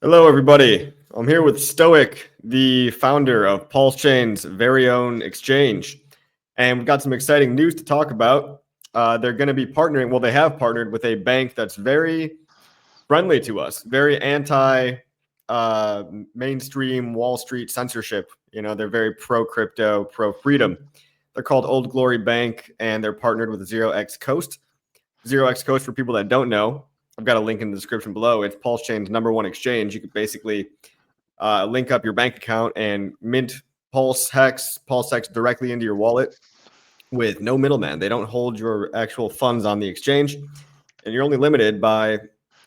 Hello, everybody. I'm here with Stoic, the founder of PulseChain's very own exchange. And we've got some exciting news to talk about. They're going to be partnering, well, they have partnered with a bank that's very friendly to us, very anti mainstream Wall Street censorship. You know, they're very pro crypto, pro freedom. They're called Old Glory Bank, and they're partnered with Zero X Coast. Zero X Coast, for people that don't know, I've got a link in the description below. It's PulseChain's #1 exchange. You could basically link up your bank account and mint PulseX directly into your wallet with no middleman. They don't hold your actual funds on the exchange, and you're only limited by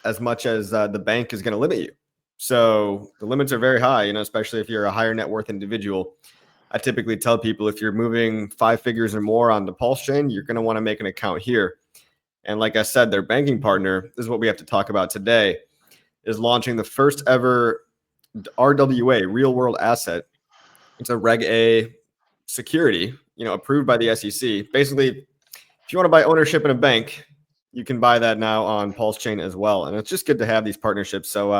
as much as the bank is going to limit you. So the limits are very high, especially if you're a higher net worth individual. I typically tell people if you're moving 5 figures or more on the PulseChain, you're going to want to make an account here. And like I said, their banking partner, this is what we have to talk about today, is launching the first ever RWA, real world asset. It's a Reg A security, approved by the SEC. Basically, if you want to buy ownership in a bank, you can buy that now on PulseChain as well. And it's just good to have these partnerships. So,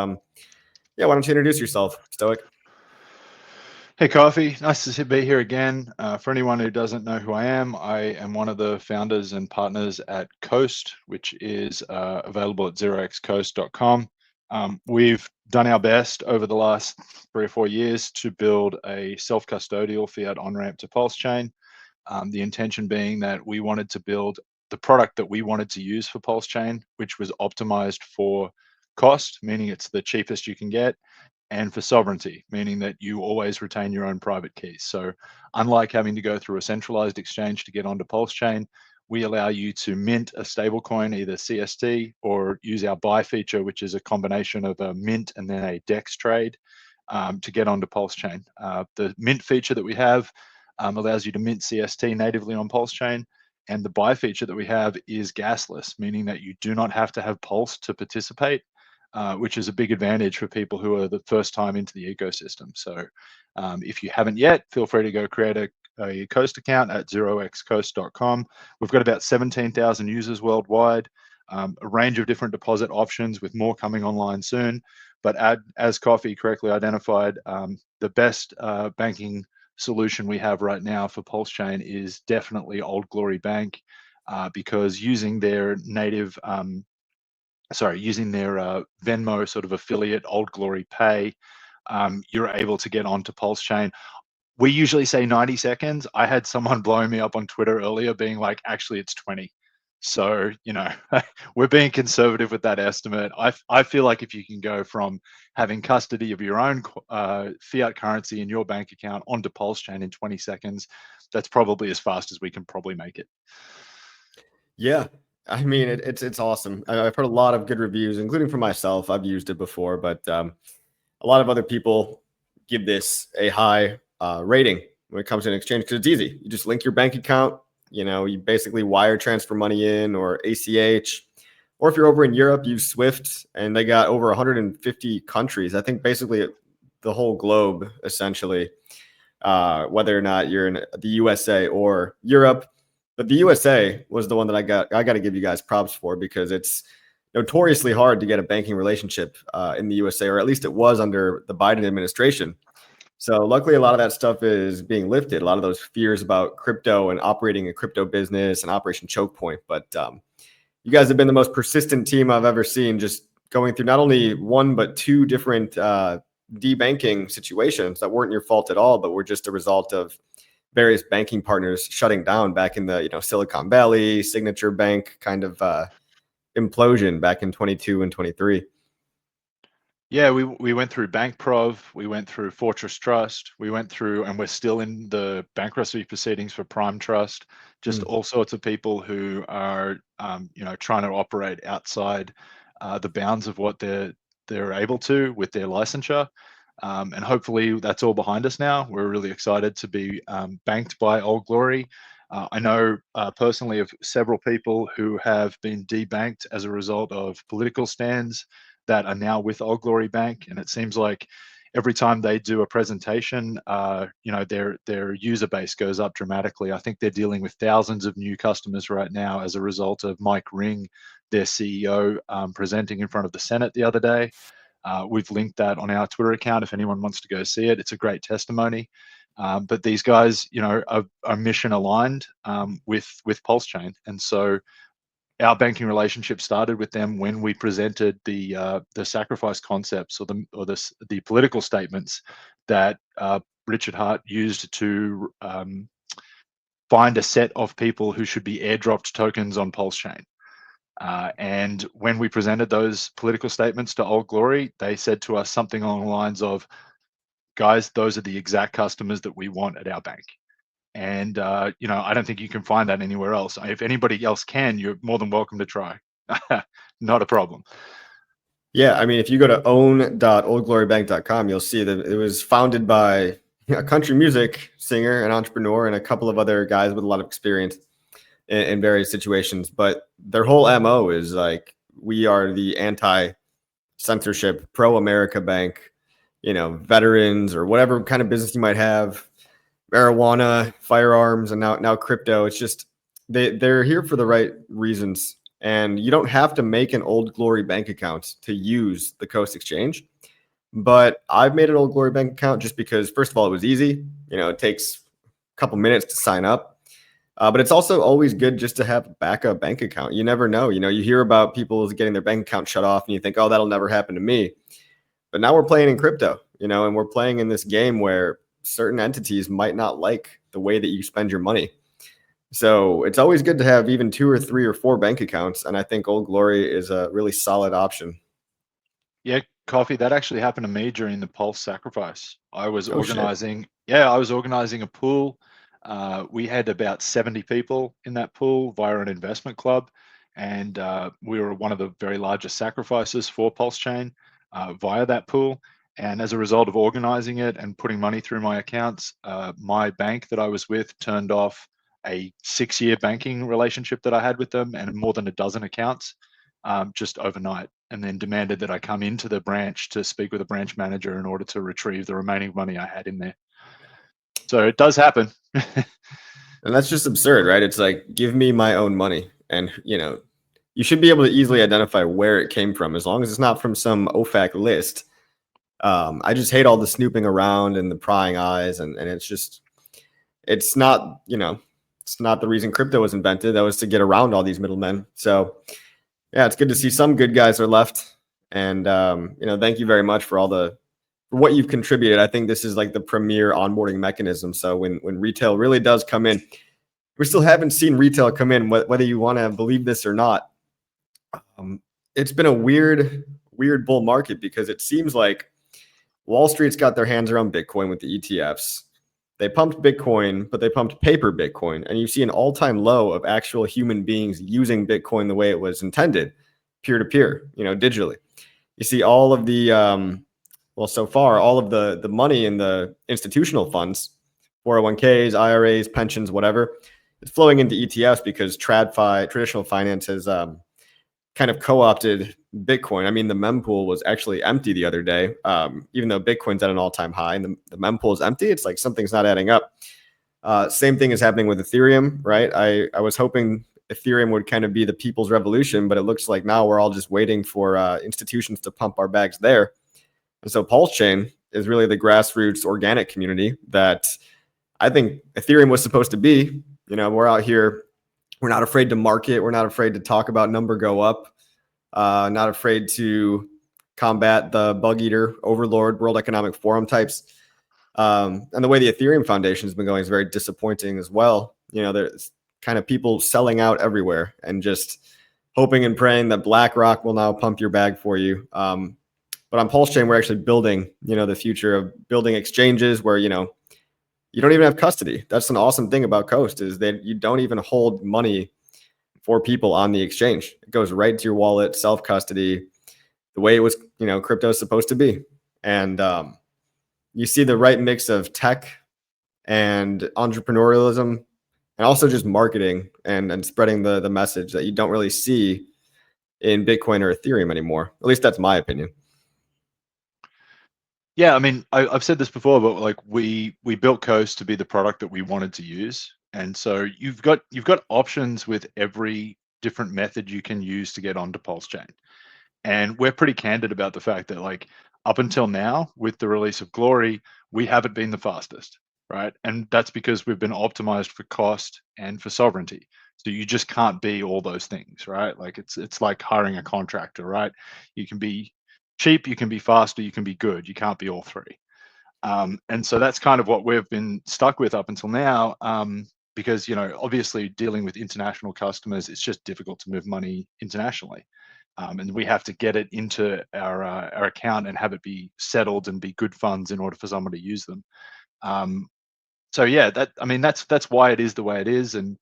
yeah, why don't you introduce yourself, Stoic? Hey, Coffee. Nice to be here again. For anyone who doesn't know who I am one of the founders and partners at Coast, which is available at zeroxcoast.com. We've done our best over the last 3 or 4 years to build a self-custodial fiat on-ramp to PulseChain. The intention being that we wanted to build the product that we wanted to use for PulseChain, which was optimized for cost, meaning it's the cheapest you can get, and for sovereignty, meaning that you always retain your own private keys. So unlike having to go through a centralized exchange to get onto PulseChain, we allow you to mint a stablecoin, either CST, or use our buy feature, which is a combination of a mint and then a DEX trade to get onto PulseChain. The mint feature that we have allows you to mint CST natively on PulseChain. And the buy feature that we have is gasless, meaning that you do not have to have Pulse to participate. Which is a big advantage for people who are the first time into the ecosystem. So if you haven't yet, feel free to go create a Coast account at zeroxcoast.com. We've got about 17,000 users worldwide, a range of different deposit options with more coming online soon. But as Coffee correctly identified, the best banking solution we have right now for PulseChain is definitely Old Glory Bank, because using their native using their Venmo sort of affiliate, Old Glory Pay, you're able to get onto PulseChain. We usually say 90 seconds. I had someone blowing me up on Twitter earlier being like, actually, it's 20. So, we're being conservative with that estimate. I feel like if you can go from having custody of your own fiat currency in your bank account onto PulseChain in 20 seconds, that's probably as fast as we can probably make it. Yeah. I mean, it's awesome. I've heard a lot of good reviews, including for myself. I've used it before, but a lot of other people give this a high rating when it comes to an exchange because it's easy. You just link your bank account. You basically wire transfer money in or ACH. Or if you're over in Europe, use Swift, and they got over 150 countries. I think basically the whole globe, essentially, whether or not you're in the USA or Europe. But the USA was the one that I got to give you guys props for, because it's notoriously hard to get a banking relationship in the USA, or at least it was under the Biden administration. So luckily, a lot of that stuff is being lifted. A lot of those fears about crypto and operating a crypto business and Operation Choke Point. But you guys have been the most persistent team I've ever seen, just going through not only one, but 2 different debanking situations that weren't your fault at all, but were just a result of various banking partners shutting down back in the Silicon Valley, Signature Bank kind of implosion back in 22 and 23. Yeah, we went through BankProv, we went through Fortress Trust, we went through, and we're still in the bankruptcy proceedings for Prime Trust. Just all sorts of people who are, trying to operate outside the bounds of what they're able to with their licensure. And hopefully that's all behind us now. We're really excited to be banked by Old Glory. I know personally of several people who have been debanked as a result of political stands that are now with Old Glory Bank, and it seems like every time they do a presentation, their user base goes up dramatically. I think they're dealing with thousands of new customers right now as a result of Mike Ring, their CEO, presenting in front of the Senate the other day. We've linked that on our Twitter account if anyone wants to go see it. It's a great testimony. But these guys, are mission aligned with PulseChain, and so our banking relationship started with them when we presented the sacrifice concepts or the political statements that Richard Hart used to find a set of people who should be airdropped tokens on PulseChain. And when we presented those political statements to Old Glory, they said to us something along the lines of, guys, those are the exact customers that we want at our bank. And, I don't think you can find that anywhere else. If anybody else can, you're more than welcome to try. Not a problem. Yeah, I mean, if you go to own.oldglorybank.com, you'll see that it was founded by a country music singer, an entrepreneur, and a couple of other guys with a lot of experience in various situations. But their whole MO is like, we are the anti-censorship, pro-America bank, veterans or whatever kind of business you might have, marijuana, firearms, and now crypto. It's just they're here for the right reasons. And you don't have to make an Old Glory bank account to use the Coast Exchange. But I've made an Old Glory bank account just because, first of all, it was easy. It takes a couple minutes to sign up. But it's also always good just to have a backup bank account. You never know. You hear about people getting their bank account shut off and you think, oh, that'll never happen to me. But now we're playing in crypto, and we're playing in this game where certain entities might not like the way that you spend your money. So it's always good to have even 2 or 3 or 4 bank accounts. And I think Old Glory is a really solid option. Yeah, Coffee, that actually happened to me during the Pulse sacrifice. I was organizing a pool. We had about 70 people in that pool via an investment club. And we were one of the very largest sacrifices for PulseChain via that pool. And as a result of organizing it and putting money through my accounts, my bank that I was with turned off a 6-year banking relationship that I had with them and more than a dozen accounts just overnight, and then demanded that I come into the branch to speak with a branch manager in order to retrieve the remaining money I had in there. So it does happen. And that's just absurd, right? It's like, give me my own money. And, you should be able to easily identify where it came from, as long as it's not from some OFAC list. I just hate all the snooping around and the prying eyes. And it's not, it's not the reason crypto was invented. That was to get around all these middlemen. So yeah, it's good to see some good guys are left. And, thank you very much for what you've contributed. I think this is like the premier onboarding mechanism. So when retail really does come in, we still haven't seen retail come in, whether you want to believe this or not. It's been a weird bull market because it seems like Wall Street's got their hands around Bitcoin with the ETFs. They pumped Bitcoin, but they pumped paper Bitcoin. And you see an all-time low of actual human beings using Bitcoin the way it was intended, peer-to-peer, digitally. You see all of the, so far, all of the money in the institutional funds, 401ks, IRAs, pensions, whatever, it's flowing into ETFs because TradFi, traditional finance, has kind of co-opted Bitcoin. I mean, the mempool was actually empty the other day, even though Bitcoin's at an all-time high and the mempool is empty. It's like something's not adding up. Same thing is happening with Ethereum, right? I was hoping Ethereum would kind of be the people's revolution, but it looks like now we're all just waiting for institutions to pump our bags there. And so PulseChain is really the grassroots organic community that I think Ethereum was supposed to be. We're out here. We're not afraid to market. We're not afraid to talk about number go up. Not afraid to combat the bug eater, overlord, World Economic Forum types. And the way the Ethereum Foundation has been going is very disappointing as well. There's kind of people selling out everywhere and just hoping and praying that BlackRock will now pump your bag for you. But on PulseChain, we're actually building, the future of building exchanges where, you don't even have custody. That's an awesome thing about Coast, is that you don't even hold money for people on the exchange. It goes right to your wallet, self-custody, the way it was, crypto is supposed to be. And you see the right mix of tech and entrepreneurialism and also just marketing and spreading the message that you don't really see in Bitcoin or Ethereum anymore. At least that's my opinion. Yeah, I mean, I've said this before, but like we built Coast to be the product that we wanted to use, and so you've got options with every different method you can use to get onto PulseChain. And we're pretty candid about the fact that, like, up until now, with the release of Glory, we haven't been the fastest, right? And that's because we've been optimized for cost and for sovereignty. So you just can't be all those things, right? Like it's like hiring a contractor, right? You can be cheap, you can be faster, you can be good. You can't be all three. And so that's kind of what we've been stuck with up until now. Because, you know, obviously dealing with international customers, it's just difficult to move money internationally. And we have to get it into our account and have it be settled and be good funds in order for someone to use them. Um, so yeah, I mean that's why it is the way it is, and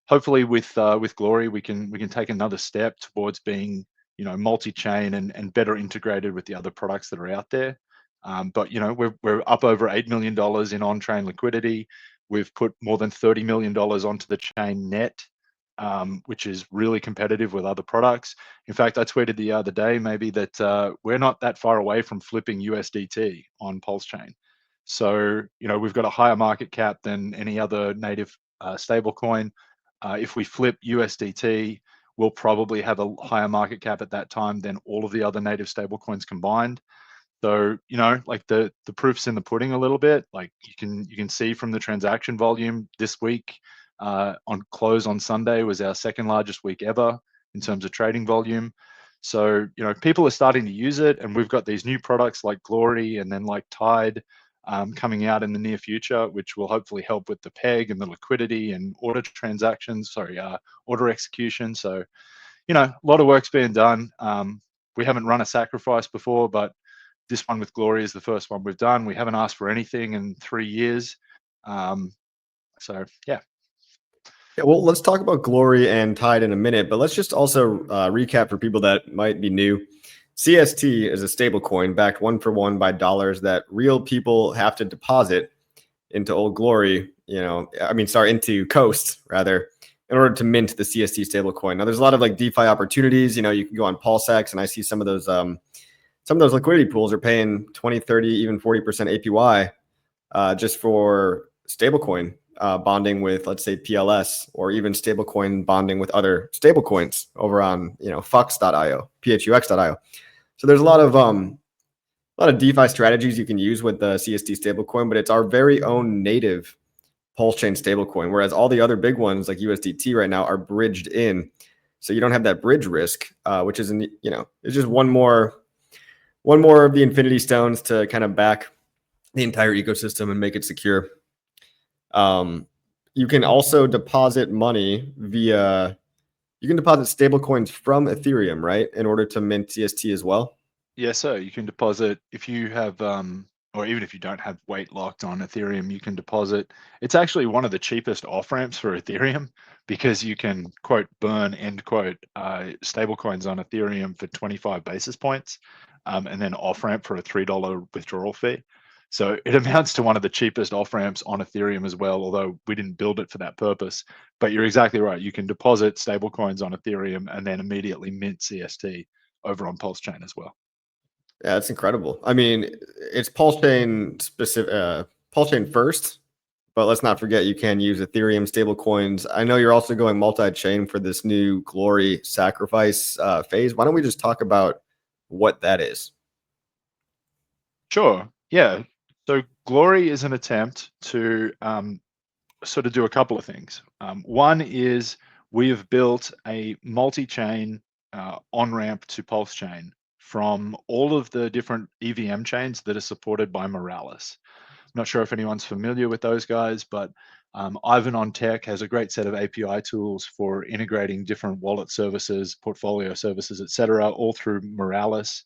hopefully with Glory we can take another step towards being, you know, multi-chain and better integrated with the other products that are out there. But you know, we're up over $8 million in on-chain liquidity. We've put more than $30 million onto the chain net, which is really competitive with other products. In fact, I tweeted the other day maybe that we're not that far away from flipping USDT on PulseChain. So, you know, we've got a higher market cap than any other native stablecoin. If we flip USDT, we'll probably have a higher market cap at that time than all of the other native stablecoins combined. So, you know, like the proof's in the pudding a little bit. Like you can see from the transaction volume this week, on close on Sunday was our second largest week ever in terms of trading volume. So, you know, people are starting to use it, and we've got these new products like Glory and then like Tide coming out in the near future, which will hopefully help with the peg and the liquidity and order transactions, order execution. So, you know, a lot of work's being done. We haven't run a sacrifice before, but this one with Glory is the first one we've done. We haven't asked for anything in 3 years. So yeah. Yeah, well, let's talk about Glory and Tide in a minute, but let's just also recap for people that might be new. CST is a stable coin backed one for one by dollars that real people have to deposit into Old Glory, into Coast rather, in order to mint the CST stablecoin. Now, there's a lot of like DeFi opportunities. You know, you can go on PulseX, and I see some of those liquidity pools are paying 20, 30, even 40% APY just for stablecoin bonding with, let's say, PLS, or even stablecoin bonding with other stablecoins over on, Fux.io, PHUX.io. So there's a lot of DeFi strategies you can use with the CST stablecoin, but it's our very own native PulseChain stablecoin, whereas all the other big ones like USDT right now are bridged in, so you don't have that bridge risk, which is it's just one more of the infinity stones to kind of back the entire ecosystem and make it secure. You can also deposit money via, you can deposit stablecoins from Ethereum, right, in order to mint CST as well. Yes, sir. You can deposit if you have, or even if you don't have weight locked on Ethereum, you can deposit. It's actually one of the cheapest off ramps for Ethereum, because you can quote burn end quote stablecoins on Ethereum for 25 basis points, and then off ramp for a $3 withdrawal fee. So it amounts to one of the cheapest off ramps on Ethereum as well, although we didn't build it for that purpose. But you're exactly right. You can deposit stablecoins on Ethereum and then immediately mint CST over on PulseChain as well. Yeah, that's incredible. I mean, it's PulseChain specific, PulseChain first, but let's not forget you can use Ethereum stablecoins. I know you're also going multi-chain for this new Glory sacrifice phase. Why don't we just talk about what that is? Sure. Yeah. So Glory is an attempt to sort of do a couple of things. One is we have built a multi-chain on-ramp to PulseChain from all of the different EVM chains that are supported by Moralis. I'm not sure if anyone's familiar with those guys, but Ivan on Tech has a great set of API tools for integrating different wallet services, portfolio services, etc., all through Moralis.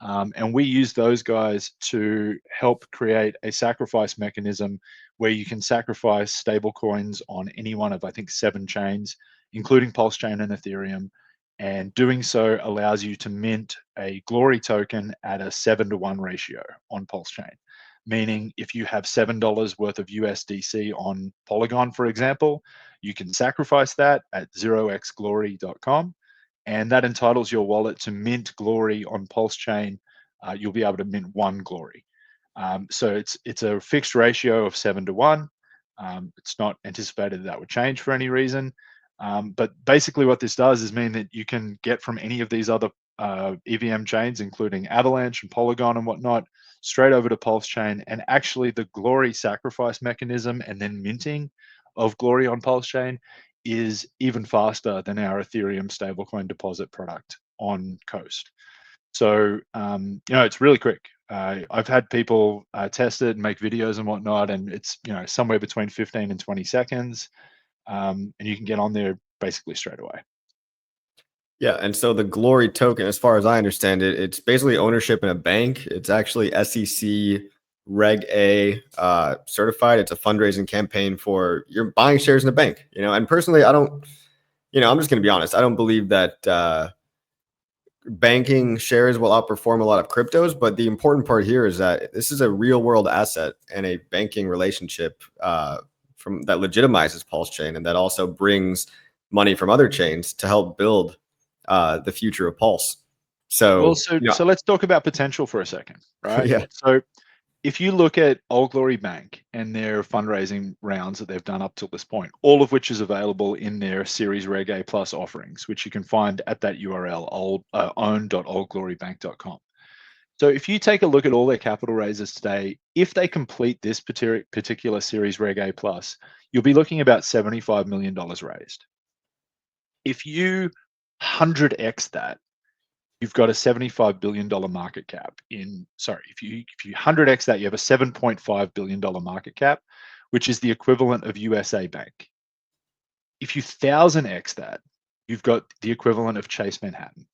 And we use those guys to help create a sacrifice mechanism where you can sacrifice stable coins on any one of, I think, 7 chains, including PulseChain and Ethereum. And doing so allows you to mint a Glory token at a 7-to-1 ratio on PulseChain. Meaning if you have $7 worth of USDC on Polygon, for example, you can sacrifice that at 0xglory.com. And that entitles your wallet to mint Glory on PulseChain. You'll be able to mint 1 Glory. So it's a fixed ratio of 7-to-1. It's not anticipated that would change for any reason. But basically what this does is mean that you can get from any of these other EVM chains, including Avalanche and Polygon and whatnot, straight over to PulseChain. And actually the Glory sacrifice mechanism and then minting of Glory on PulseChain is even faster than our Ethereum stablecoin deposit product on Coast. So, it's really quick. I've had people test it and make videos and whatnot, and it's, somewhere between 15 and 20 seconds. And you can get on there basically straight away. Yeah, and so the Glory token, as far as I understand it, it's basically ownership in a bank. It's actually SEC Reg A certified. It's a fundraising campaign for you're buying shares in a bank. And personally, I don't. I'm just going to be honest. I don't believe that banking shares will outperform a lot of cryptos. But the important part here is that this is a real world asset and a banking relationship from that legitimizes PulseChain and that also brings money from other chains to help build the future of Pulse. So, so let's talk about potential for a second, right? Yeah. So if you look at Old Glory Bank and their fundraising rounds that they've done up till this point, all of which is available in their Series Reg A Plus offerings, which you can find at that URL, own.oldglorybank.com. So if you take a look at all their capital raises today, if they complete this particular Series Reg A Plus, you'll be looking about $75 million raised. If you 100x that, you've got a $75 billion market cap if you 100x that, you have a $7.5 billion market cap, which is the equivalent of USA Bank. If you 1000x that, you've got the equivalent of Chase Manhattan.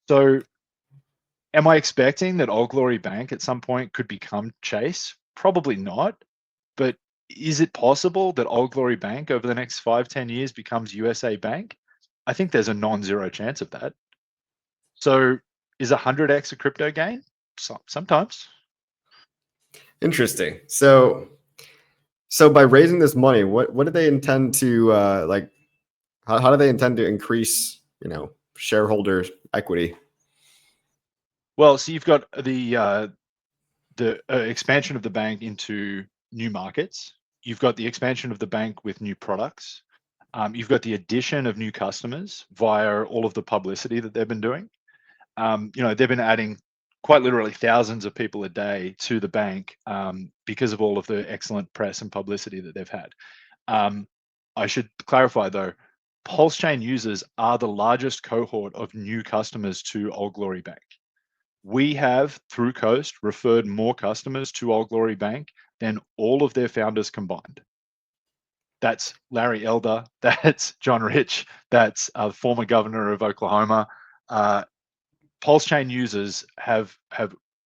So am I expecting that Old Glory Bank at some point could become Chase? Probably not. But is it possible that Old Glory Bank over the next 5-10 years becomes USA Bank? I think there's a non-zero chance of that. So is 100x a crypto gain? Sometimes. Interesting. So by raising this money, what do they intend to how do they intend to increase, shareholder equity? Well, so you've got the expansion of the bank into new markets. You've got the expansion of the bank with new products. You've got the addition of new customers via all of the publicity that they've been doing. They've been adding quite literally thousands of people a day to the bank because of all of the excellent press and publicity that they've had. I should clarify though, PulseChain users are the largest cohort of new customers to Old Glory Bank. We have, through Coast, referred more customers to Old Glory Bank than all of their founders combined. That's Larry Elder, that's John Rich, that's former governor of Oklahoma. PulseChain users have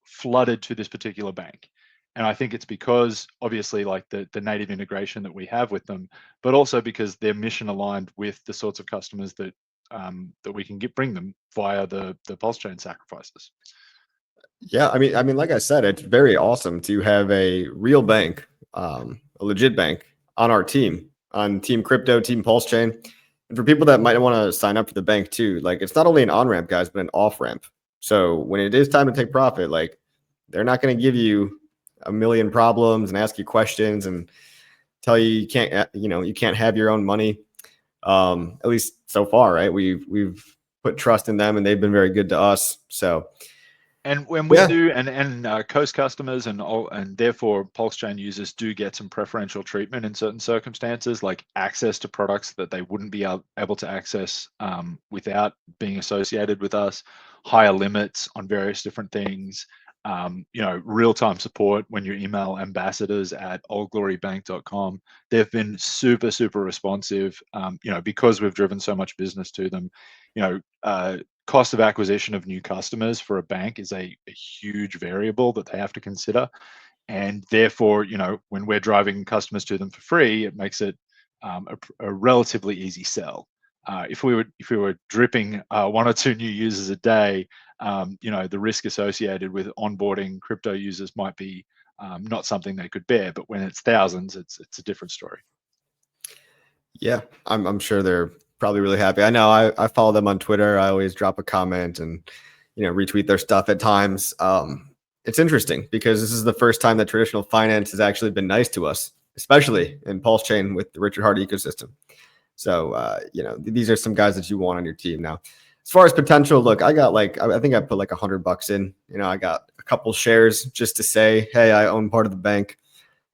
flooded to this particular bank. And I think it's because obviously like the native integration that we have with them, but also because they're mission aligned with the sorts of customers that we can bring them via the PulseChain sacrifices. Yeah, I mean, like I said, it's very awesome to have a real bank, a legit bank on our team, on Team Crypto, Team PulseChain. And for people that might want to sign up for the bank too, like it's not only an on-ramp, guys, but an off-ramp. So when it is time to take profit, like they're not going to give you a million problems and ask you questions and tell you can't, you can't have your own money. At least so far, right? We've put trust in them and they've been very good to us. So. And when we do, and Coast customers and therefore PulseChain users do get some preferential treatment in certain circumstances, like access to products that they wouldn't be able to access without being associated with us, higher limits on various different things, real-time support when you email ambassadors at oldglorybank.com. They've been super, super responsive, because we've driven so much business to them. Cost of acquisition of new customers for a bank is a huge variable that they have to consider. And therefore, when we're driving customers to them for free, it makes it a relatively easy sell. If we were dripping 1 or 2 new users a day, the risk associated with onboarding crypto users might be not something they could bear. But when it's thousands, it's a different story. Yeah, I'm sure they're probably really happy. I know I follow them on Twitter. I always drop a comment and retweet their stuff at times. It's interesting because this is the first time that traditional finance has actually been nice to us, especially in PulseChain with the Richard Heart ecosystem. So, these are some guys that you want on your team. Now, as far as potential, look, I got I think I put like $100 in. I got a couple shares just to say, hey, I own part of the bank.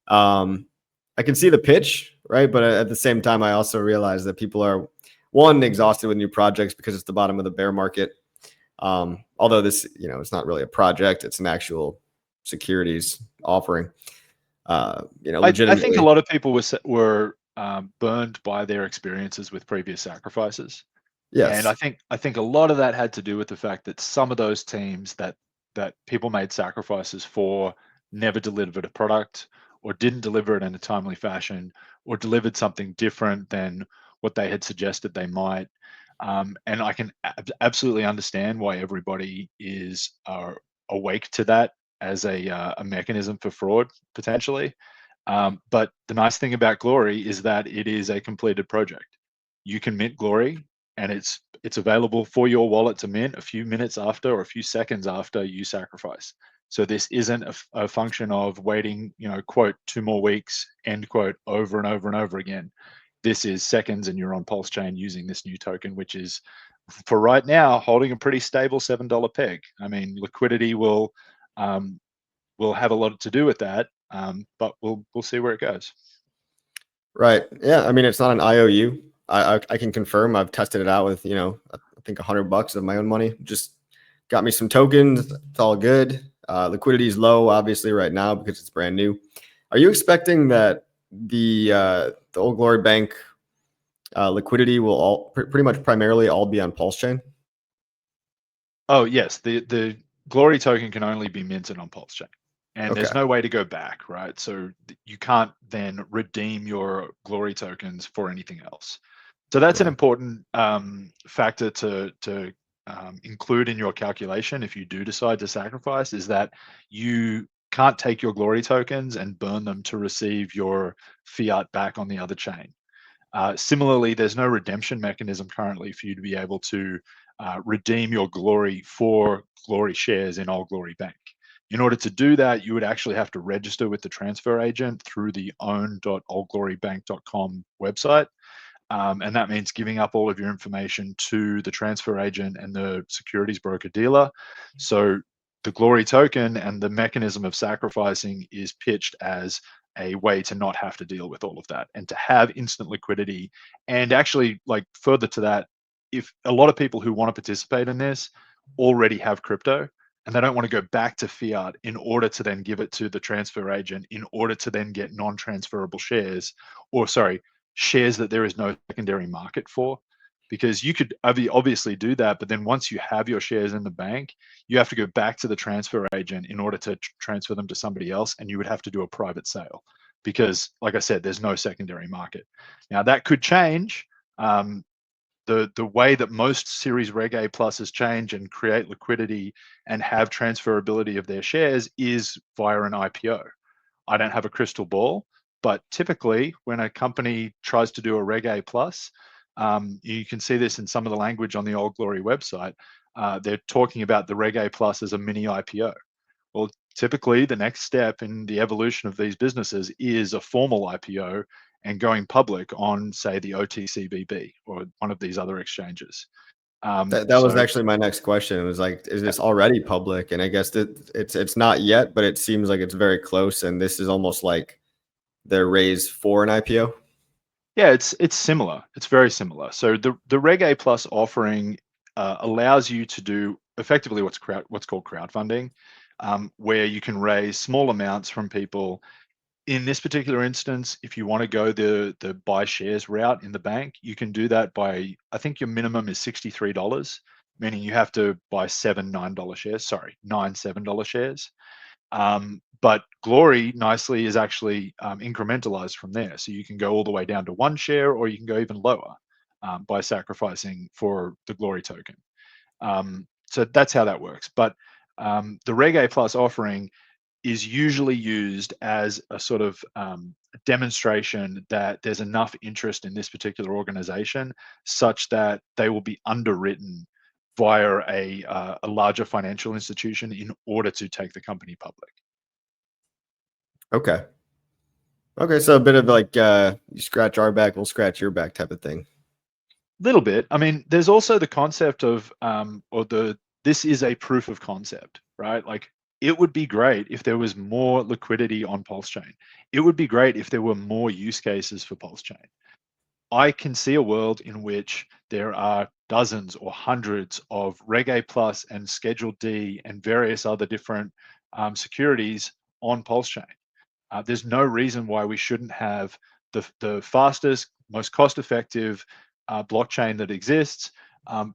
I can see the pitch, right? But at the same time, I also realize that people are, one, exhausted with new projects because it's the bottom of the bear market. Although this, it's not really a project, it's an actual securities offering. Legitimately. I think a lot of people were burned by their experiences with previous sacrifices. And Yes. I think a lot of that had to do with the fact that some of those teams that people made sacrifices for never delivered a product, or didn't deliver it in a timely fashion, or delivered something different than what they had suggested they might. And I can absolutely understand why everybody is awake to that as a mechanism for fraud potentially. But the nice thing about Glory is that it is a completed project. You can mint Glory, and it's available for your wallet to mint a few minutes after, or a few seconds after you sacrifice. So this isn't a function of waiting, quote, 2 more weeks, end quote, over and over and over again. This is seconds, and you're on PulseChain using this new token, which is, for right now, holding a pretty stable $7 peg. I mean, liquidity will have a lot to do with that, but we'll see where it goes. Right. Yeah. I mean, it's not an IOU. I can confirm. I've tested it out with, I think $100 of my own money. Just got me some tokens. It's all good. Liquidity is low, obviously, right now because it's brand new. Are you expecting that the old Glory Bank liquidity will all pretty much primarily all be on PulseChain? Oh yes, the Glory token can only be minted on PulseChain, and Okay. there's no way to go back, right? So you can't then redeem your Glory tokens for anything else. So that's an Yeah. important factor to include in your calculation if you do decide to sacrifice, is that you can't take your Glory tokens and burn them to receive your fiat back on the other chain. Similarly, there's no redemption mechanism currently for you to be able to redeem your Glory for Glory shares in Old Glory Bank. In order to do that, you would actually have to register with the transfer agent through the own.oldglorybank.com website. And that means giving up all of your information to the transfer agent and the securities broker dealer. So the Glory token and the mechanism of sacrificing is pitched as a way to not have to deal with all of that and to have instant liquidity. And actually, like, further to that, if a lot of people who want to participate in this already have crypto and they don't want to go back to fiat in order to then give it to the transfer agent in order to then get non-transferable shares, or sorry, shares that there is no secondary market for, because you could obviously do that, but then once you have your shares in the bank, you have to go back to the transfer agent in order to transfer them to somebody else, and you would have to do a private sale because, like I said, there's no secondary market. Now that could change. The way that most Series Reg A pluses change and create liquidity and have transferability of their shares is via an IPO. I don't have a crystal ball, but typically when a company tries to do a Reg A plus, you can see this in some of the language on the Old Glory website. They're talking about the Reg A plus as a mini IPO. Well, typically the next step in the evolution of these businesses is a formal IPO and going public on, say, the OTCBB or one of these other exchanges. That was So actually my next question. It was like, is this already public? And I guess that it's not yet, but it seems like it's very close. And this is almost like their raise for an IPO. yeah, it's similar. It's very similar. So the Reg A Plus offering allows you to do effectively what's called crowdfunding, where you can raise small amounts from people. In this particular instance, if you want to go the buy shares route in the bank, you can do that by, I think your minimum is $63, meaning you have to buy $9 shares. Sorry, 9 $7 shares. But Glory nicely is actually incrementalized from there. So you can go all the way down to 1 share, or you can go even lower by sacrificing for the Glory token. So that's how that works. But the Reg A Plus offering is usually used as a sort of demonstration that there's enough interest in this particular organization such that they will be underwritten via a larger financial institution in order to take the company public. Okay. Okay. So a bit of like, you scratch our back, we'll scratch your back type of thing. Little bit. I mean, there's also the concept of, this is a proof of concept, right? Like, it would be great if there was more liquidity on PulseChain. It would be great if there were more use cases for PulseChain. I can see a world in which there are dozens or hundreds of Reg A plus and Schedule D and various other different securities on PulseChain. There's no reason why we shouldn't have the fastest, most cost-effective blockchain that exists,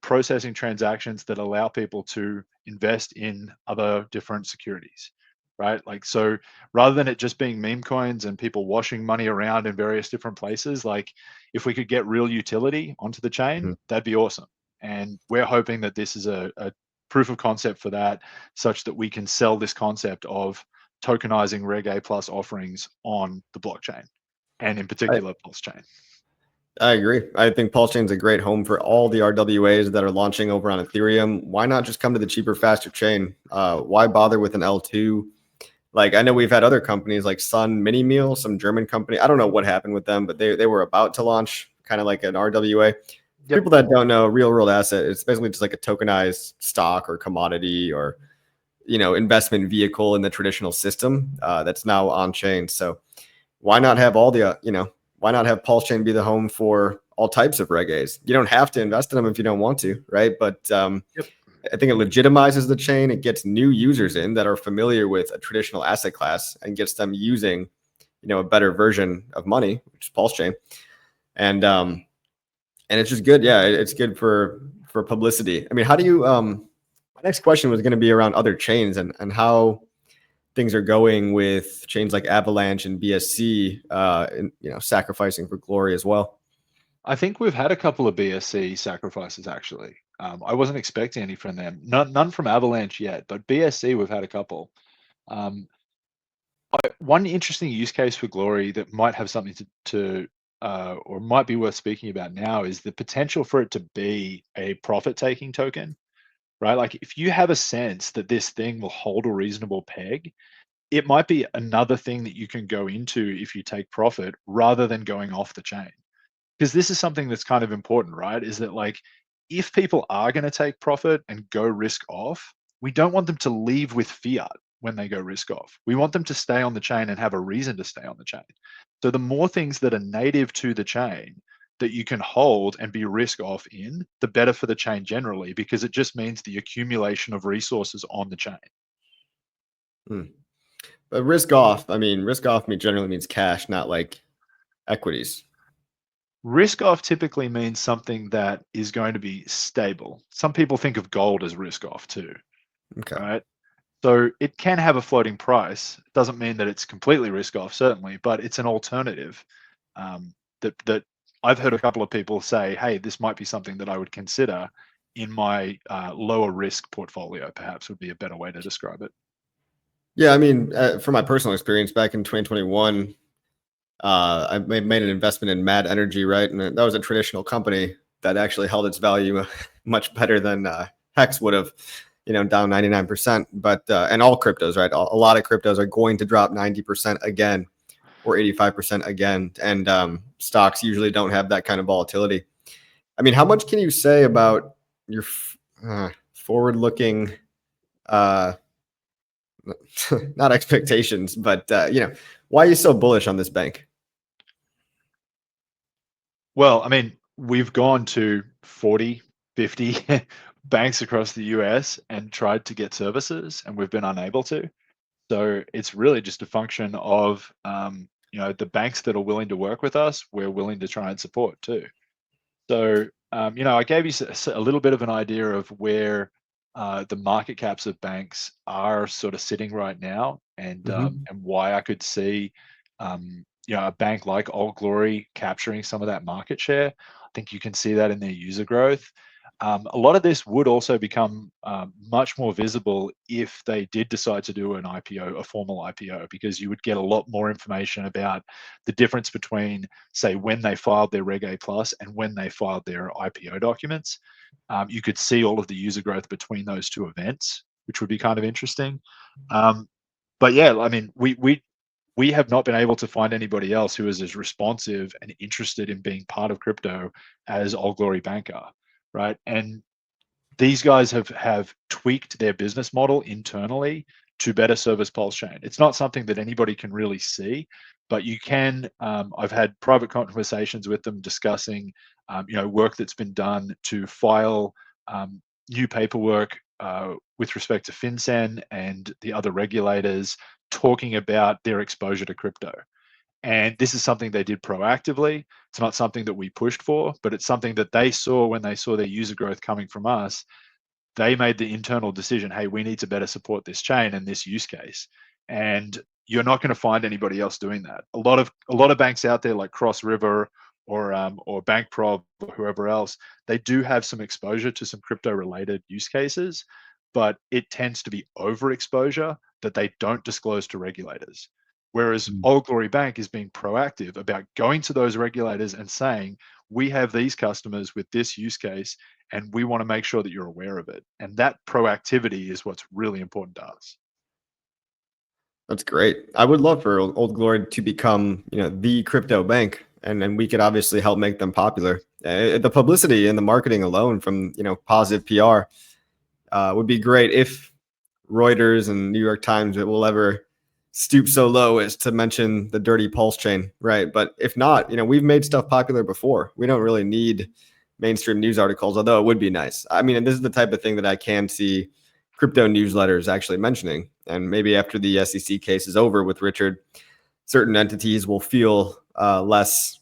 processing transactions that allow people to invest in other different securities, right? Like, so rather than it just being meme coins and people washing money around in various different places, like, if we could get real utility onto the chain, Mhm. that'd be awesome. And we're hoping that this is a proof of concept for that, such that we can sell this concept of tokenizing Reg A plus offerings on the blockchain, and in I, particular PulseChain. I agree. I think PulseChain's a great home for all the RWAs that are launching over on Ethereum. Why not just come to the cheaper, faster chain? Why bother with an L2? Like, I know we've had other companies like Sun Mini Meal, some German company. I don't know what happened with them, but they were about to launch kind of like an RWA. For Yep. people that don't know, real world asset, it's basically just like a tokenized stock or commodity or investment vehicle in the traditional system that's now on chain. So why not have all the why not have Pulse Chain be the home for all types of Reg A's? You don't have to invest in them if you don't want to, right? But Yep. I think it legitimizes the chain. It gets new users in that are familiar with a traditional asset class and gets them using, a better version of money, which is Pulse Chain. And it's just good. Yeah, it's good for publicity. I mean, how do you? My next question was going to be around other chains and how things are going with chains like Avalanche and BSC, and sacrificing for glory as well. I think we've had a couple of BSC sacrifices actually. I wasn't expecting any from them. None from Avalanche yet, but BSC we've had a couple. Um, One interesting use case for Glory that might have something to or might be worth speaking about now is the potential for it to be a profit-taking token, right? Like, if you have a sense that this thing will hold a reasonable peg, it might be another thing that you can go into if you take profit rather than going off the chain. Because this is something that's kind of important, right? Is that, like, if people are going to take profit and go risk off, we don't want them to leave with fiat when they go risk off. We want them to stay on the chain and have a reason to stay on the chain. So the more things that are native to the chain that you can hold and be risk off in, the better for the chain generally, because it just means the accumulation of resources on the chain. Hmm. But risk off, I mean, risk off generally means cash, not like equities. Risk off typically means something that is going to be stable. Some people think of gold as risk off too, Okay. right? So it can have a floating price. It doesn't mean that it's completely risk off, certainly, but it's an alternative that I've heard a couple of people say, hey, this might be something that I would consider in my lower risk portfolio, perhaps would be a better way to describe it. Yeah, I mean, from my personal experience back in 2021, I made an investment in Mad Energy, right? And that was a traditional company that actually held its value much better than Hex would have, down 99%. But and all cryptos, right? A lot of cryptos are going to drop 90% again or 85% again. And stocks usually don't have that kind of volatility. I mean, how much can you say about your forward-looking, uh, not expectations, but why are you so bullish on this bank? Well, I mean, we've gone to 40, 50 banks across the US and tried to get services, and we've been unable to. So it's really just a function of, the banks that are willing to work with us, we're willing to try and support too. So, I gave you a little bit of an idea of where the market caps of banks are sort of sitting right now, Mhm. and why I could see, a bank like Old Glory capturing some of that market share. I think you can see that in their user growth. A lot of this would also become much more visible if they did decide to do an IPO, a formal IPO, because you would get a lot more information about the difference between, say, when they filed their Reg A plus and when they filed their IPO documents. You could see all of the user growth between those two events, which would be kind of interesting. But yeah, I mean, we have not been able to find anybody else who is as responsive and interested in being part of crypto as Old Glory Bank are, right? And these guys have tweaked their business model internally to better service PulseChain. It's not something that anybody can really see, but you can. I've had private conversations with them discussing, work that's been done to file new paperwork with respect to FinCEN and the other regulators, talking about their exposure to crypto. And this is something they did proactively. It's not something that we pushed for, but it's something that they saw when they saw their user growth coming from us. They made the internal decision, hey, we need to better support this chain and this use case. And you're not going to find anybody else doing that. A lot of banks out there like Cross River or BankProb or whoever else, they do have some exposure to some crypto related use cases, but it tends to be overexposure that they don't disclose to regulators. Whereas Old Glory Bank is being proactive about going to those regulators and saying, we have these customers with this use case, and we want to make sure that you're aware of it. And that proactivity is what's really important to us. That's great. I would love for Old Glory to become, the crypto bank, and we could obviously help make them popular. The publicity and the marketing alone from, positive PR would be great if Reuters and New York Times will ever stoop so low as to mention the dirty PulseChain, right? But if not, we've made stuff popular before. We don't really need mainstream news articles, although it would be nice. I mean, and this is the type of thing that I can see crypto newsletters actually mentioning. And maybe after the SEC case is over with Richard, certain entities will feel less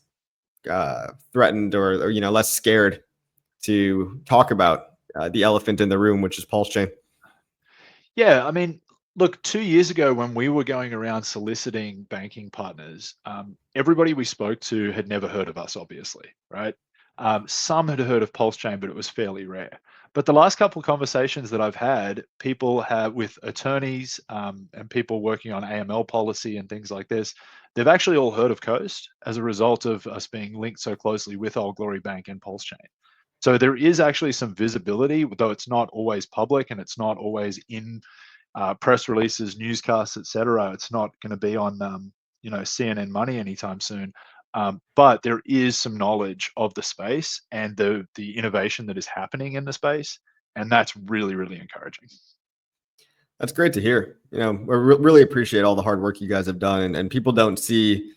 threatened or less scared to talk about the elephant in the room, which is PulseChain. Yeah, I mean, look, 2 years ago when we were going around soliciting banking partners, everybody we spoke to had never heard of us, obviously, right? Some had heard of PulseChain, but it was fairly rare. But the last couple of conversations that I've had, people have with attorneys and people working on AML policy and things like this, they've actually all heard of Coast as a result of us being linked so closely with Old Glory Bank and PulseChain. So there is actually some visibility, though it's not always public and it's not always in press releases, newscasts, etc. It's not going to be on CNN Money anytime soon. But there is some knowledge of the space and the innovation that is happening in the space, and that's really, really encouraging. That's great to hear. We really appreciate all the hard work you guys have done, and people don't see,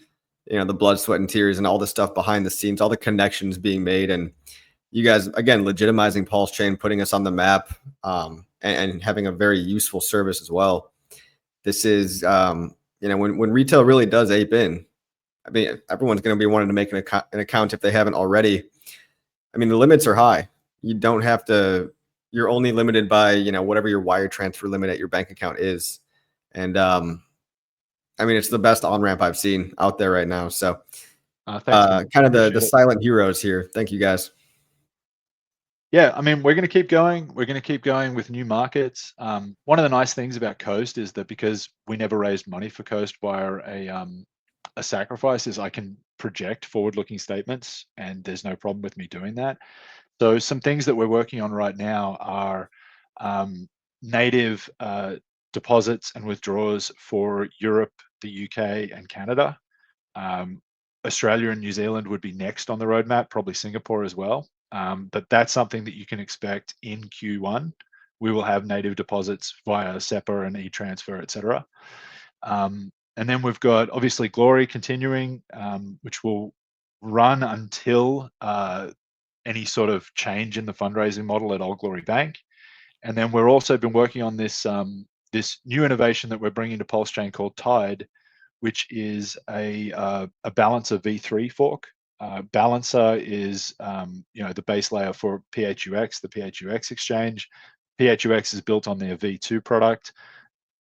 the blood, sweat, and tears, and all the stuff behind the scenes, all the connections being made, and you guys again legitimizing PulseChain, putting us on the map, and having a very useful service as well. This is, when retail really does ape in. I mean, everyone's going to be wanting to make an account if they haven't already. I mean, the limits are high. You don't have to. You're only limited by whatever your wire transfer limit at your bank account is, and I mean it's the best on ramp I've seen out there right now. So, thanks, kind of the silent heroes here. Thank you guys. Yeah, I mean, we're going to keep going. We're going to keep going with new markets. One of the nice things about Coast is that because we never raised money for Coast via a sacrifice, is I can project forward-looking statements, and there's no problem with me doing that. So some things that we're working on right now are native deposits and withdrawals for Europe, the UK, and Canada. Australia and New Zealand would be next on the roadmap, probably Singapore as well. But that's something that you can expect in Q1. We will have native deposits via SEPA and e-transfer, etc. And then we've got obviously Glory continuing, which will run until any sort of change in the fundraising model at Old Glory Bank. And then we've also been working on this this new innovation that we're bringing to PulseChain called Tide, which is a balancer v3 fork. Balancer is the base layer for PHUX, the PHUX exchange. PHUX is built on their V2 product.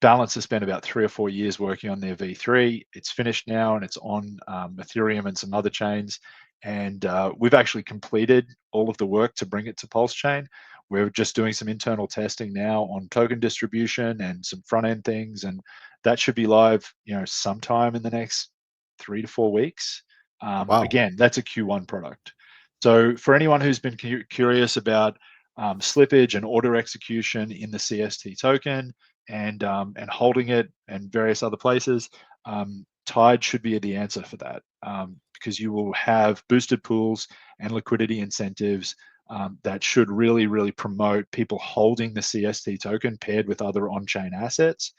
Balancer spent about 3 or 4 years working on their V3. It's finished now and it's on Ethereum and some other chains. And we've actually completed all of the work to bring it to PulseChain. We're just doing some internal testing now on token distribution and some front end things, and that should be live, sometime in the next 3 to 4 weeks. Wow. Again, that's a Q1 product. So for anyone who's been curious about slippage and order execution in the CST token and holding it and various other places, Tide should be the answer for that, because you will have boosted pools and liquidity incentives that should really, really promote people holding the CST token paired with other on-chain assets.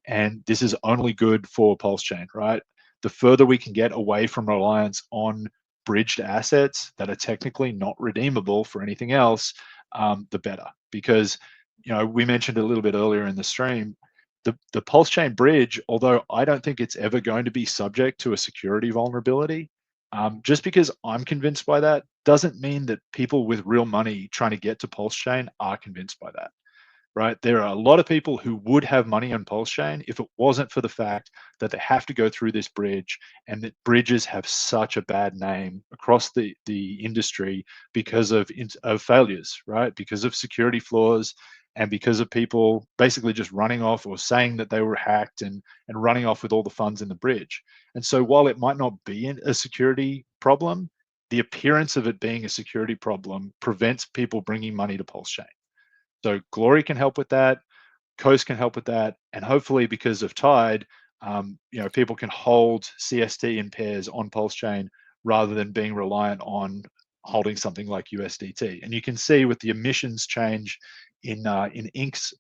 And this is only good for PulseChain, right? The further we can get away from reliance on bridged assets that are technically not redeemable for anything else, the better. Because, we mentioned a little bit earlier in the stream, the PulseChain bridge, although I don't think it's ever going to be subject to a security vulnerability, just because I'm convinced by that doesn't mean that people with real money trying to get to PulseChain are convinced by that. Right? There are a lot of people who would have money on PulseChain if it wasn't for the fact that they have to go through this bridge, and that bridges have such a bad name across the industry because of failures, right? Because of security flaws, and because of people basically just running off or saying that they were hacked and running off with all the funds in the bridge. And so while it might not be a security problem, the appearance of it being a security problem prevents people bringing money to PulseChain. So Glory can help with that, Coast can help with that, and hopefully because of Tide, people can hold CST in pairs on PulseChain rather than being reliant on holding something like USDT. And you can see with the emissions change in Ink's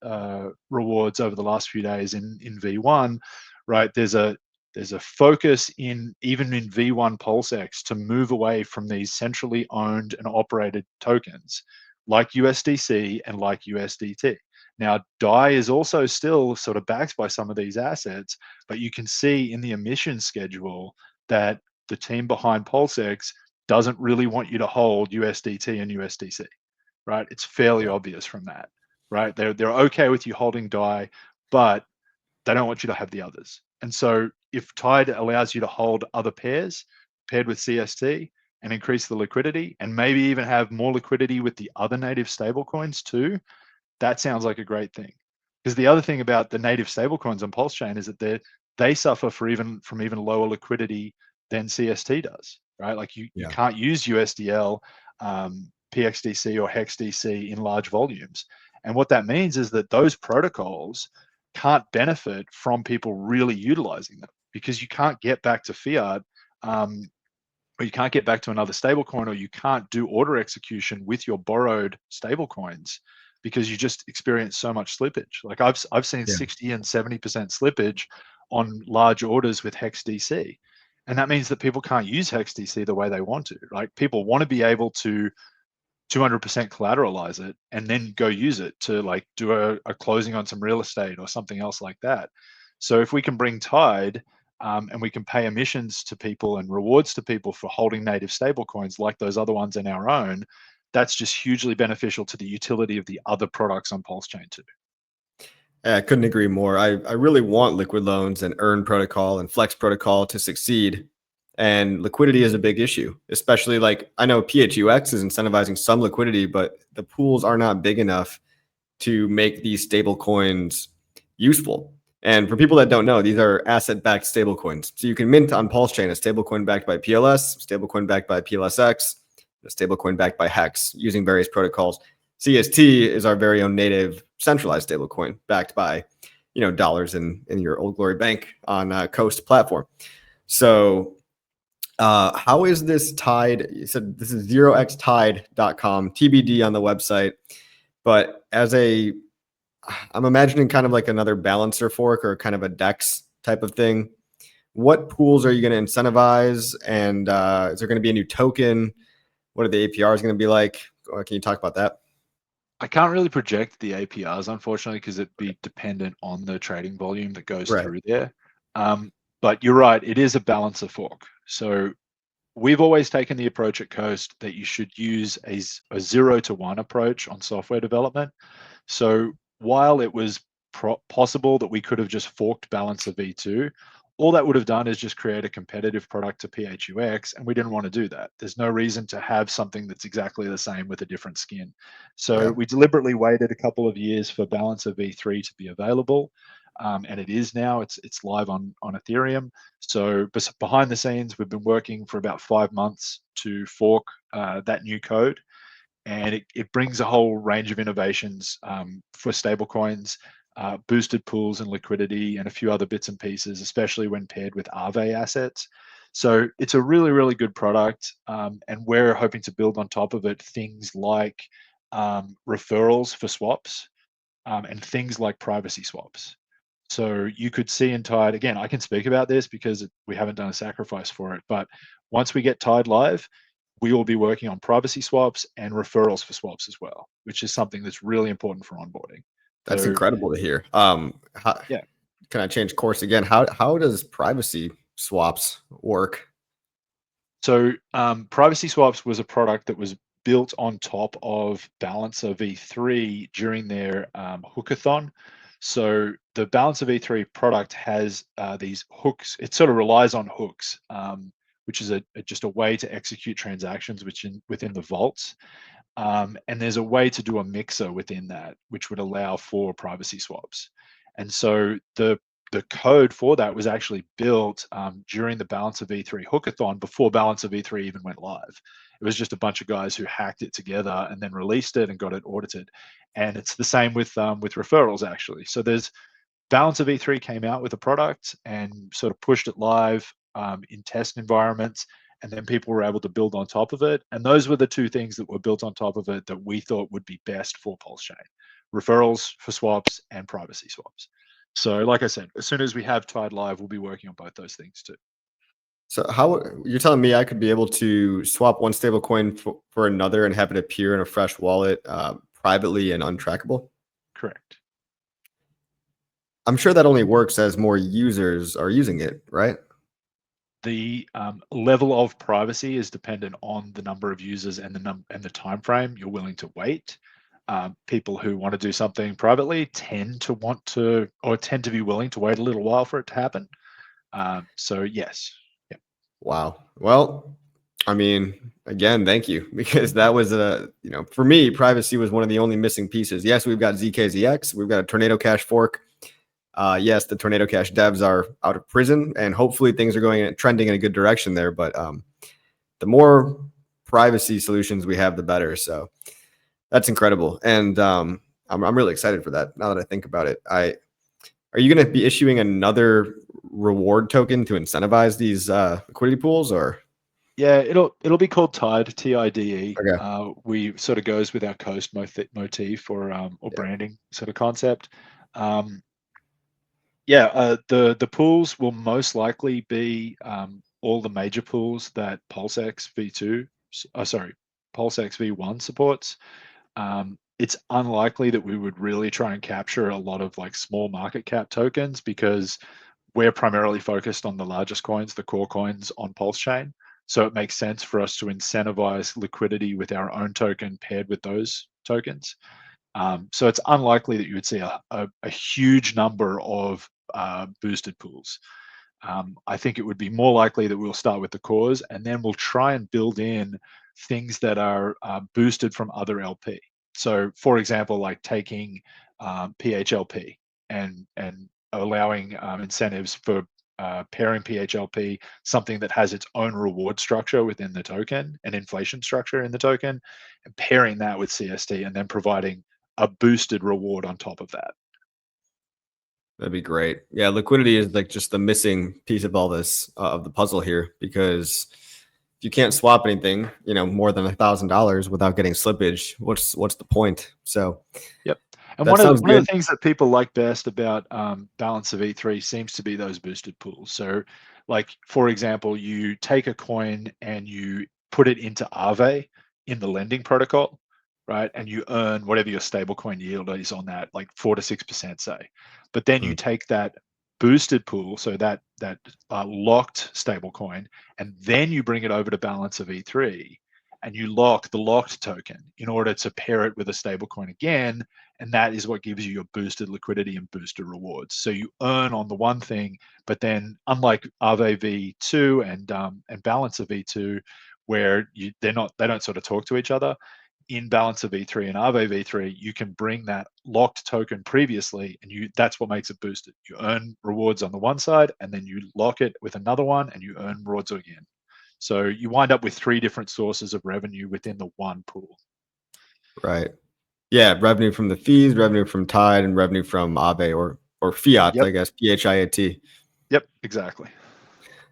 rewards over the last few days in V1, right? There's a focus even in V1 PulseX to move away from these centrally owned and operated tokens like USDC and like USDT. Now, DAI is also still sort of backed by some of these assets, but you can see in the emissions schedule that the team behind PulseX doesn't really want you to hold USDT and USDC, right? It's fairly obvious from that, right? They're okay with you holding DAI, but they don't want you to have the others. And so if Tide allows you to hold other pairs paired with CST, and increase the liquidity, and maybe even have more liquidity with the other native stablecoins too, that sounds like a great thing. Because the other thing about the native stablecoins on PulseChain is that they suffer from even lower liquidity than CST does, right? Like you can't use USDL, PXDC or HEXDC in large volumes. And what that means is that those protocols can't benefit from people really utilizing them, because you can't get back to fiat, or you can't get back to another stablecoin, or you can't do order execution with your borrowed stablecoins because you just experience so much slippage. Like I've seen 60 and 70% slippage on large orders with HEXDC. And that means that people can't use HEXDC the way they want to. Like people want to be able to 200% collateralize it and then go use it to like do a closing on some real estate or something else like that. So if we can bring Tide, and we can pay emissions to people and rewards to people for holding native stablecoins like those other ones in our own, that's just hugely beneficial to the utility of the other products on PulseChain too. Yeah, I couldn't agree more. I really want liquid loans and earn protocol and flex protocol to succeed. And liquidity is a big issue, especially like I know PHUX is incentivizing some liquidity, but the pools are not big enough to make these stable coins useful. And for people that don't know, these are asset-backed stablecoins. So you can mint on PulseChain a stablecoin backed by PLS, stablecoin backed by PLSX, a stablecoin backed by HEX using various protocols. CST is our very own native centralized stablecoin backed by, dollars in your Old Glory Bank on Coast platform. So how is this Tide? You said this is 0xtide.com, TBD on the website. But I'm imagining kind of like another balancer fork or kind of a DEX type of thing. What pools are you going to incentivize? And is there going to be a new token? What are the APRs going to be like? Can you talk about that? I can't really project the APRs, unfortunately, because it'd be dependent on the trading volume that goes through there. But you're right, it is a balancer fork. So we've always taken the approach at Coast that you should use a 0 to 1 approach on software development. So while it was possible that we could have just forked Balancer V2, all that would have done is just create a competitive product to PHUX, and we didn't want to do that. There's no reason to have something that's exactly the same with a different skin. So we deliberately waited a couple of years for Balancer V3 to be available, and it is now. It's live on Ethereum. So behind the scenes, we've been working for about 5 months to fork that new code. And it brings a whole range of innovations for stablecoins. boosted pools and liquidity, and a few other bits and pieces, especially when paired with RWA assets. So it's a really, really good product, and we're hoping to build on top of it things like referrals for swaps, and things like privacy swaps. So you could see in Tide, again, I can speak about this because we haven't done a sacrifice for it, but once we get Tide live, we will be working on privacy swaps and referrals for swaps as well, which is something that's really important for onboarding. That's So incredible to hear. yeah, Can I change course again? How does privacy swaps work? so privacy swaps was a product that was built on top of Balancer V3 during their hookathon. So the Balancer V3 product has these hooks. It sort of relies on hooks, which is just a way to execute transactions within the vaults. And there's a way to do a mixer within that, which would allow for privacy swaps. And so the code for that was actually built during the Balancer V3 hookathon before Balancer V3 even went live. It was just a bunch of guys who hacked it together and then released it and got it audited. And it's the same with referrals actually. So there's Balancer V3 came out with a product and sort of pushed it live in test environments, and then people were able to build on top of it. And those were the two things that were built on top of it that we thought would be best for PulseChain: referrals for swaps and privacy swaps. So, like I said, as soon as we have Tide live, we'll be working on both those things too. So how you're telling me I could be able to swap one stablecoin for another and have it appear in a fresh wallet privately and untrackable? Correct. I'm sure that only works as more users are using it, right? The level of privacy is dependent on the number of users and the time frame you're willing to wait. People who want to do something privately tend to be willing to wait a little while for it to happen. So yes, yeah, Wow. Well, I mean, again, thank you, because that was for me, privacy was one of the only missing pieces. Yes, we've got ZKZX, we've got a Tornado Cash fork. Yes, the Tornado Cash devs are out of prison, and hopefully things are trending in a good direction there. But the more privacy solutions we have, the better. So that's incredible, and I'm really excited for that. Now that I think about it, are you going to be issuing another reward token to incentivize these liquidity pools, or? yeah. It'll be called Tide, TIDE. Okay. We sort of goes with our Coast motif or Yeah. branding sort of concept. Um, Yeah, the pools will most likely be all the major pools that PulseX V2, sorry, PulseX V1 supports. It's unlikely that we would really try and capture a lot of like small market cap tokens because we're primarily focused on the largest coins, the core coins on PulseChain. So it makes sense for us to incentivize liquidity with our own token paired with those tokens. So it's unlikely that you would see a huge number of boosted pools. I think it would be more likely that we'll start with the cores and then we'll try and build in things that are boosted from other LP. So, for example, like taking PHLP and allowing incentives for pairing PHLP, something that has its own reward structure within the token, an inflation structure in the token, and pairing that with CST and then providing a boosted reward on top of that. That'd be great. Yeah, liquidity is like just the missing piece of all this of the puzzle here, because if you can't swap anything, more than $1,000 without getting slippage, what's the point? So Yep. And that one of the, sounds one of good. the things that people like best about Balance of E3 seems to be those boosted pools. So, like for example, you take a coin and you put it into Aave in the lending protocol, right? And you earn whatever your stablecoin yield is on that, like 4 to 6%, say. But then you Mm. take that boosted pool, so that locked stablecoin, and then you bring it over to Balance of E3, and you lock the locked token in order to pair it with a stablecoin again, and that is what gives you your boosted liquidity and boosted rewards. So you earn on the one thing, but then unlike Aave V2 and Balancer V2, where they don't sort of talk to each other, in Balancer V3 and Aave V3, you can bring that locked token previously, and that's what makes it boosted. You earn rewards on the one side, and then you lock it with another one, and you earn rewards again. So you wind up with 3 different sources of revenue within the one pool. Right. Yeah, revenue from the fees, revenue from Tide, and revenue from Aave or Fiat, Yep. I guess, PHIAT. Yep. Exactly.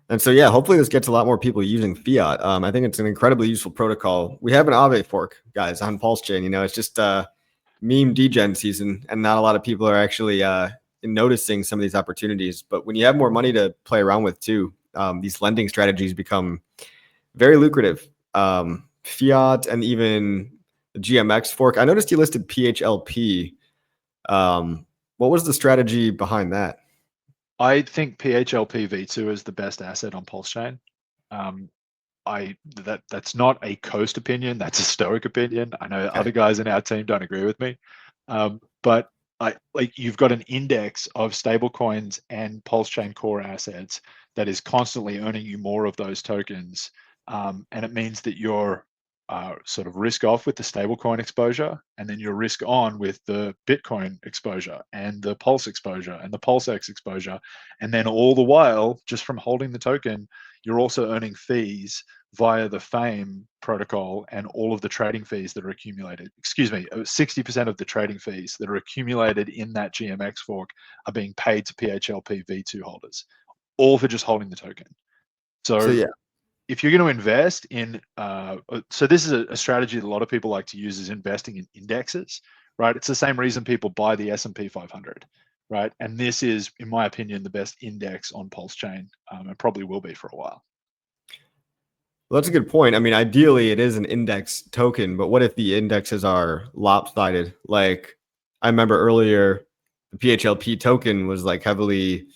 And so, yeah, hopefully this gets a lot more people using Fiat. I think it's an incredibly useful protocol. We have an Aave fork, guys, on PulseChain. You know, it's just meme degen season, and not a lot of people are actually noticing some of these opportunities. But when you have more money to play around with too, these lending strategies become very lucrative. Fiat and even the GMX fork. I noticed you listed PHLP. What was the strategy behind that? I think PHLP V2 is the best asset on PulseChain. Um, that's not a Coast opinion. That's a Stoic opinion. I know Okay. other guys in our team don't agree with me, but you've got an index of stablecoins and PulseChain core assets that is constantly earning you more of those tokens, and it means that you're sort of risk off with the stablecoin exposure, and then you're risk on with the Bitcoin exposure and the Pulse exposure and the PulseX exposure, and then all the while, just from holding the token, you're also earning fees via the FAME protocol and all of the trading fees that are accumulated. Excuse me, 60% of the trading fees that are accumulated in that GMX fork are being paid to PHLP V2 holders, all for just holding the token. So So yeah, if you're going to invest in, so this is a strategy that a lot of people like to use, is investing in indexes, right? It's the same reason people buy the S&P 500, right? And this is, in my opinion, the best index on PulseChain, and probably will be for a while. well, that's a good point. I mean, ideally, it is an index token, but what if the indexes are lopsided? Like, I remember earlier, the PHLP token was like heavily,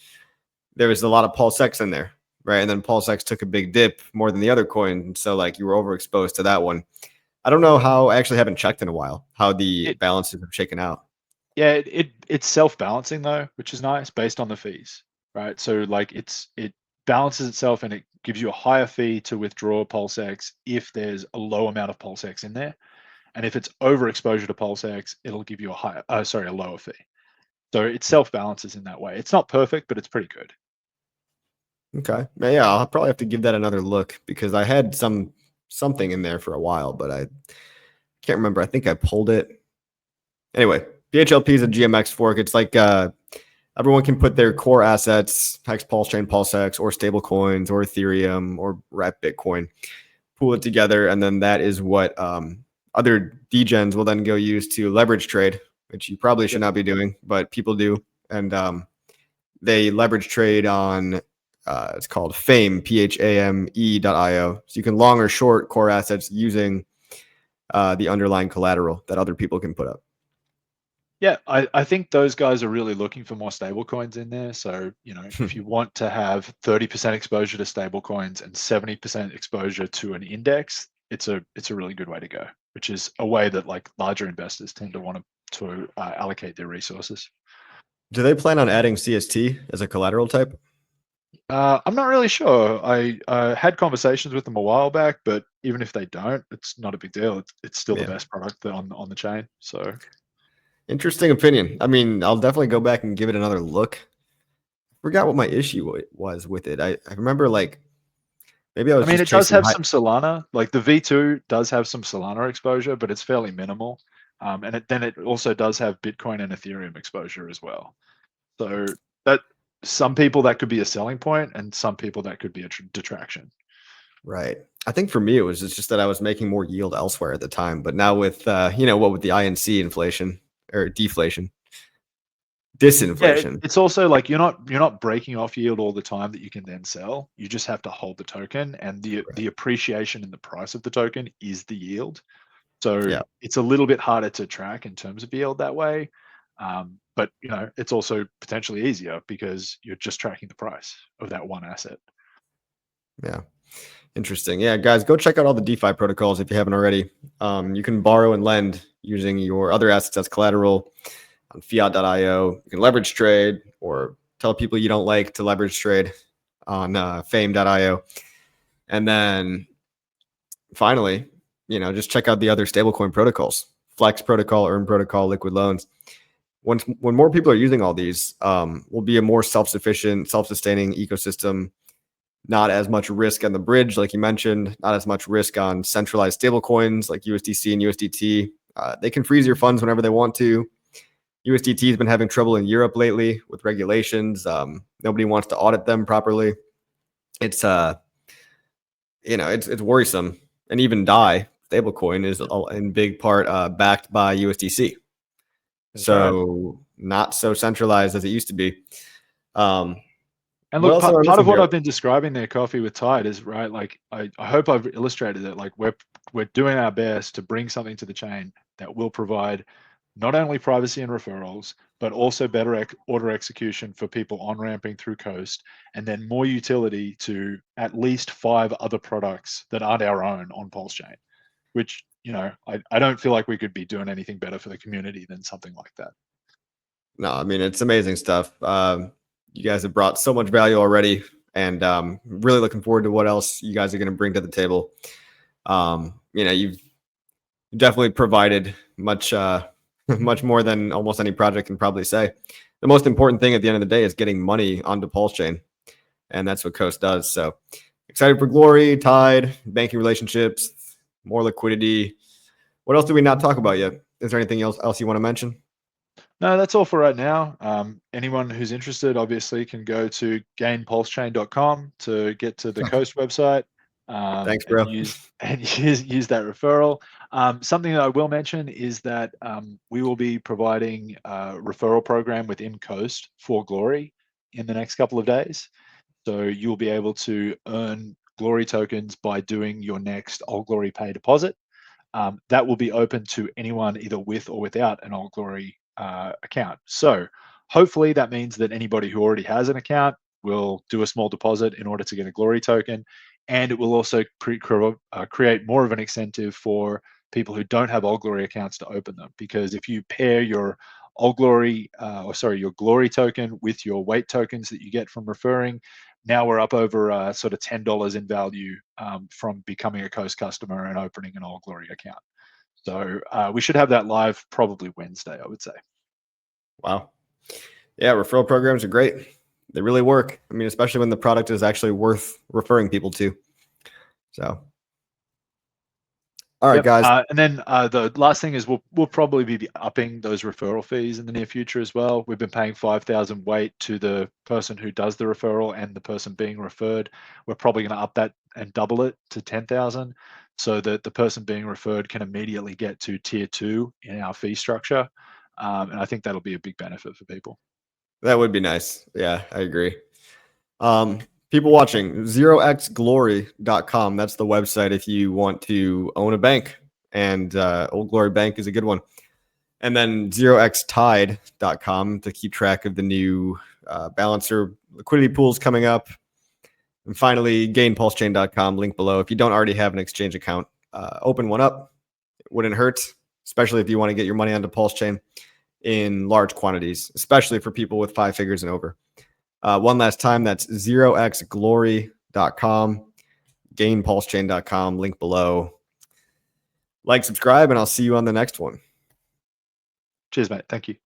there was a lot of PulseX in there, right? And then PulseX took a big dip more than the other coin. So, like, you were overexposed to that one. I don't know how, I actually haven't checked in a while, how the It, balances have shaken out. yeah, it's self-balancing though, which is nice based on the fees, right? So like it balances itself and it gives you a higher fee to withdraw PulseX if there's a low amount of PulseX in there. And if it's overexposure to PulseX, it'll give you a lower fee. So it self-balances in that way. It's not perfect, but it's pretty good. Okay. Yeah, I'll probably have to give that another look because I had something in there for a while, but I can't remember. I think I pulled it. Anyway, PHLP is a GMX fork. It's like everyone can put their core assets, Hex, PulseChain, PulseX, or stable coins, or Ethereum, or Wrap Bitcoin, pool it together, and then that is what other degens will then go use to leverage trade, which you probably should Yep. not be doing, but people do, and they leverage trade on it's called Fame, PHAME.io. So you can long or short core assets using the underlying collateral that other people can put up. Yeah, I think those guys are really looking for more stable coins in there. So, if you want to have 30% exposure to stable coins and 70% exposure to an index, it's a really good way to go, which is a way that like larger investors tend to want to allocate their resources. Do they plan on adding CST as a collateral type? I'm not really sure. I had conversations with them a while back, but even if they don't, it's not a big deal. It's still the Yeah. best product on the chain. So Interesting opinion. I mean, I'll definitely go back and give it another look. Forgot what my issue was with it. I remember like maybe I I was mean, just it does chasing have high. some Solana. Like the V2 does have some Solana exposure, but it's fairly minimal. And it also does have Bitcoin and Ethereum exposure as well. So that some people that could be a selling point, and some people that could be a detraction. Right. I think for me it was just that I was making more yield elsewhere at the time, but now with what with the INC inflation or deflation, Yeah, disinflation. it's also like you're not breaking off yield all the time that you can then sell. You just have to hold the token, and the Right. appreciation in the price of the token is the yield. So Yeah. it's a little bit harder to track in terms of yield that way. But it's also potentially easier because you're just tracking the price of that one asset. Yeah. Interesting. Yeah, guys, go check out all the DeFi protocols if you haven't already. You can borrow and lend using your other assets as collateral on fiat.io. You can leverage trade or tell people you don't like to leverage trade on fame.io. And then finally, just check out the other stablecoin protocols, Flex protocol, Earn protocol, Liquid loans. When more people are using all these, will be a more self-sufficient, self-sustaining ecosystem. Not as much risk on the bridge, like you mentioned, not as much risk on centralized stablecoins like USDC and USDT. They can freeze your funds whenever they want to. USDT has been having trouble in Europe lately with regulations. Nobody wants to audit them properly. It's it's worrisome. And even DAI, stablecoin, is in big part backed by USDC. That's so not so centralized as it used to be. And look, part of what I've been describing there, Coffee, with Tide is, right, like I hope I've illustrated it. Like we're doing our best to bring something to the chain that will provide not only privacy and referrals, but also better order execution for people on-ramping through Coast, and then more utility to at least 5 other products that aren't our own on PulseChain, which, I don't feel like we could be doing anything better for the community than something like that. No, I mean, it's amazing stuff. You guys have brought so much value already, and really looking forward to what else you guys are going to bring to the table. You've definitely provided much more than almost any project can probably say. The most important thing at the end of the day is getting money onto PulseChain, and that's what Coast does. So excited for Glory, Tide, banking relationships, more liquidity. What else do we not talk about yet? Is there anything else you want to mention? No, that's all for right now. Anyone who's interested, obviously, can go to gainpulsechain.com to get to the Coast website. Thanks, bro. And use that referral. Something that I will mention is that we will be providing a referral program within Coast for Glory in the next couple of days. So you'll be able to earn Glory tokens by doing your next Old Glory Pay deposit. That will be open to anyone either with or without an Old Glory account. So hopefully that means that anybody who already has an account will do a small deposit in order to get a Glory token, and it will also create more of an incentive for people who don't have Old Glory accounts to open them. Because if you pair your Old Glory, your Glory token with your weight tokens that you get from referring, now we're up over sort of $10 in value from becoming a Coast customer and opening an Old Glory account. So we should have that live probably Wednesday, I would say. Wow. Yeah, referral programs are great. They really work. I mean, especially when the product is actually worth referring people to. So, all right, guys. And then the last thing is we'll probably be upping those referral fees in the near future as well. We've been paying 5,000 weight to the person who does the referral and the person being referred. We're probably going to up that and double it to 10,000, so that the person being referred can immediately get to tier 2 in our fee structure. And I think that'll be a big benefit for people. That would be nice. Yeah, I agree. People watching, 0xglory.com. That's the website if you want to own a bank. And Old Glory Bank is a good one. And then 0xtide.com to keep track of the new balancer liquidity pools coming up. And finally, gainpulsechain.com, link below. If you don't already have an exchange account, open one up. It wouldn't hurt, especially if you want to get your money onto PulseChain in large quantities, especially for people with 5 figures and over. One last time, that's 0xglory.com, gainpulsechain.com, link below. Like, subscribe, and I'll see you on the next one. Cheers, mate. Thank you.